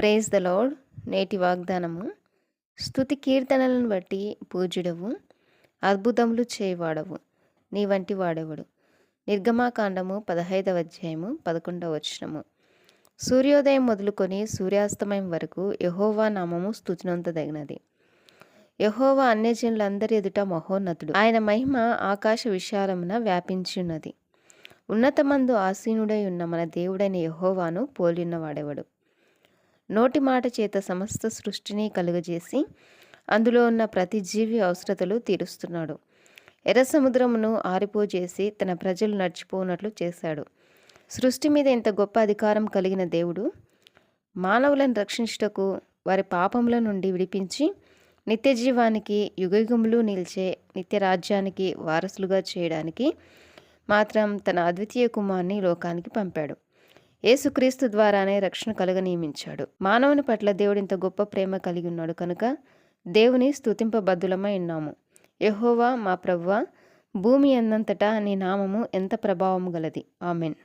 Praise the lord. నేటి వాగ్దానము. స్తుతి కీర్తనలను బట్టి పూజ్యుడవు, అద్భుతములు చేయవాడవు, నీ వంటి వాడెవడు. నిర్గమాకాండము 15వ అధ్యాయము 11వ వచనము. సూర్యోదయం మొదలుకొని సూర్యాస్తమయం వరకు యెహోవా నామము స్తుతినొందదగినది. యెహోవా అన్యజనులందరి ఎదుట మహోన్నతుడు. ఆయన మహిమ ఆకాశ విశాలమున వ్యాపించి ఉన్నది. ఉన్నతమందు ఆసీనుడై ఉన్న మన దేవుడైన యెహోవాను పోలియున్నవాడెవడు. నోటి మాట చేత సమస్త సృష్టిని కలుగజేసి అందులో ఉన్న ప్రతి జీవి అవసరతలు తీరుస్తున్నాడు. ఎర్ర సముద్రమును ఆరిపోజేసి తన ప్రజలు నడిచిపోనట్లు చేశాడు. సృష్టి మీద ఇంత గొప్ప అధికారం కలిగిన దేవుడు మానవులను రక్షించుటకు, వారి పాపముల నుండి విడిపించి నిత్య జీవానికి, యుగయుగములు నిలిచే నిత్య రాజ్యానికి వారసులుగా చేయడానికి మాత్రం తన అద్వితీయ కుమారుని లోకానికి పంపాడు. యేసుక్రీస్తు ద్వారానే రక్షణ కలుగ నియమించాడు. మానవుని పట్ల దేవుడు ఇంత గొప్ప ప్రేమ కలిగి ఉన్నాడు కనుక దేవుని స్తుతింపబద్ధులమై ఉన్నాము. యెహోవా మా ప్రభువా, భూమి అన్నంతటా నీ నామము ఎంత ప్రభావము గలది. ఆమెన్.